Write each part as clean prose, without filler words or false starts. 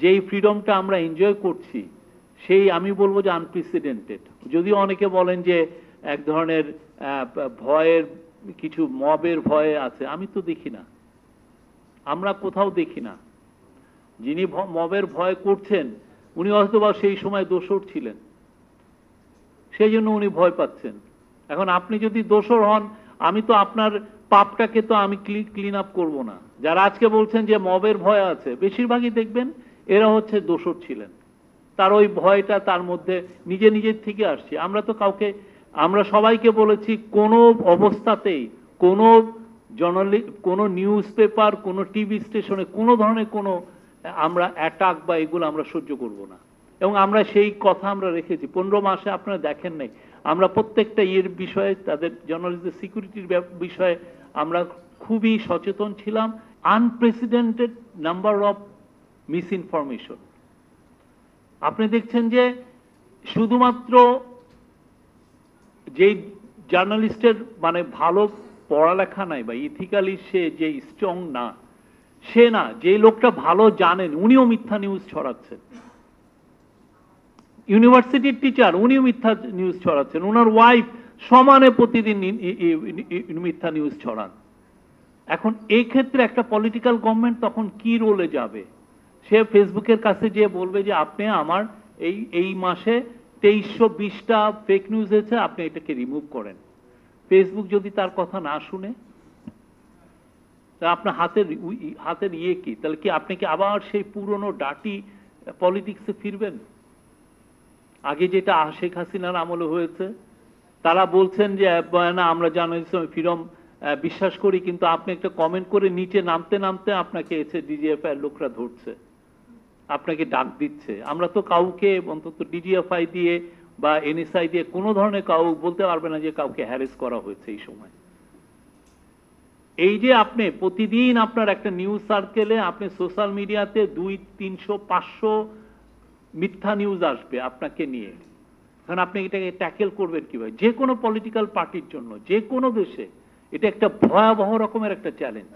যেই ফ্রিডমটা আমরা এনজয় করছি সেই আমি বলবো যে আনপ্রেসিডেন্টেড। যদিও অনেকে বলেন যে এক ধরনের ভয়ের কিছু মবের ভয়ে আছে, আমি তো দেখি না, আমরা কোথাও দেখি না। যিনি মবের ভয় করছেন উনি হয়তোবা সেই সময় দোষর ছিলেন, সেই জন্য উনি ভয় পাচ্ছেন। এখন আপনি যদি দোষর হন, আমি তো আপনার পাপটাকে তো আমি ক্লিন আপ করবো না। যারা আজকে বলছেন যে মবের ভয় আছে, বেশিরভাগই দেখবেন এরা হচ্ছে দোষর ছিলেন, তার ওই ভয়টা তার মধ্যে নিজের থেকে আসছে। আমরা তো কাউকে, আমরা সবাইকে বলেছি কোনো অবস্থাতেই কোনো নিউজ পেপার, কোনো টিভি স্টেশনে কোনো ধরনের কোনো আমরা অ্যাটাক বা এগুলো আমরা সহ্য করব না। এবং আমরা সেই কথা আমরা রেখেছি। 15 মাসে আপনারা দেখেন নাই, আমরা প্রত্যেকটা ইয়ের বিষয়ে, তাদের জার্নালিস্টদের সিকিউরিটির বিষয়ে আমরা খুবই সচেতন ছিলাম। Unprecedented number of miss information. আপনি দেখছেন যে শুধুমাত্র যেই জার্নালিস্টের মানে ভালো পড়ালেখা নাই বা ইথিক্যালি সে যে স্ট্রং না, সে না, যে লোকটা ভালো জানেন উনিও মিথ্যা নিউজ ছড়াচ্ছেন। ইউনিভার্সিটির টিচার উনিও মিথ্যা নিউজ ছড়াচ্ছেন, ওনার ওয়াইফ সমানে প্রতিদিন মিথ্যা নিউজ ছড়ান। এখন এই ক্ষেত্রে একটা পলিটিক্যাল গভর্নমেন্ট তখন কি রোলে যাবে? সে ফেসবুকের কাছে যে বলবে যে আপনি আমার এই মাসে 2320টা ফেক নিউজ হয়েছে, আপনি এটাকে রিমুভ করেন। ফেসবুক যদি তার কথা না শুনে, তা আপনার হাতের ইয়ে কি? তাহলে কি আপনি কি আবার সেই পুরনো ডাটি পলিটিক্সে ফিরবেন? আগে যেটা শেখ হাসিনার আমলে হয়েছে, তারা বলছেন যে না আমরা জার্নালিজম ফ্রিডম বিশ্বাস করি, কিন্তু আপনি একটা কমেন্ট করে নিচে নামতে নামতে আপনাকে এসে ডিজিএফআই এর লোকরা ধরছে, আপনাকে ডাক দিচ্ছে। আমরা তো কাউকে অন্তত ডিজিএফআই দিয়ে বা এনএসআই দিয়ে কোনো ধরনের কাউ বলতে পারবে না যে কাউকে হ্যারেস করা হয়েছে এই সময়। এই যে আপনি প্রতিদিন আপনার একটা নিউজ সার্কেলে আপনি সোশ্যাল মিডিয়াতে 200, 300, 500 মিথ্যা নিউজ আসবে আপনাকে নিয়ে, কারণ আপনি এটাকে ট্যাকেল করবেন কিভাবে? যে কোনো পলিটিক্যাল পার্টির জন্য যে কোনো দেশে এটা একটা ভয়াবহ রকমের একটা চ্যালেঞ্জ।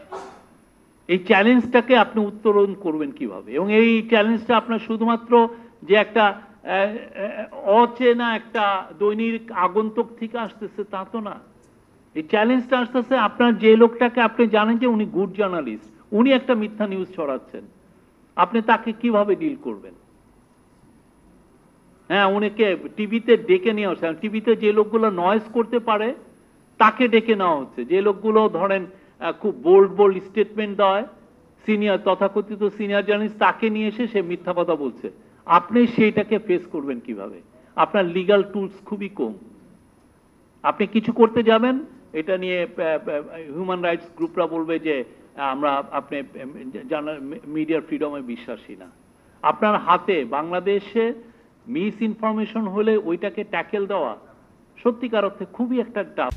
এই চ্যালেঞ্জটাকে আপনি উত্তরণ করবেন কিভাবে? এবং এই চ্যালেঞ্জটা আপনার শুধুমাত্র যে একটা অচেনা একটা দৈনিক আগন্তুক থেকে আসতেছে তা তো না। এই চ্যালেঞ্জটা আসতেছে আপনার যে লোকটাকে আপনি জানেন যে উনি গুড জার্নালিস্ট, উনি একটা মিথ্যা নিউজ ছড়াচ্ছেন, আপনি তাকে কিভাবে ডিল করবেন? হ্যাঁ, উনিকে টিভিতে ডেকে নেওয়া হচ্ছে। টিভিতে যে লোকগুলো নয়েজ করতে পারে তাকে ডেকে নেওয়া হচ্ছে। যে লোকগুলো ধরেন খুব বোল্ড স্টেটমেন্ট দেয়, সিনিয়র তথাকথিত সিনিয়র জার্নালিস্ট, তাকে নিয়ে এসে সে মিথ্যা কথা বলছে। আপনি সেইটাকে ফেস করবেন কিভাবে? আপনার লিগ্যাল টুলস খুবই কম। আপনি কিছু করতে যাবেন, এটা নিয়ে হিউম্যান রাইটস গ্রুপরা বলবে যে আপনি মিডিয়ার ফ্রিডমে বিশ্বাসী না। আপনার হাতে বাংলাদেশে মিস ইনফরমেশন হলে ওইটাকে ট্যাকেল দেওয়া সত্যিকার অর্থে খুবই একটা টাফ।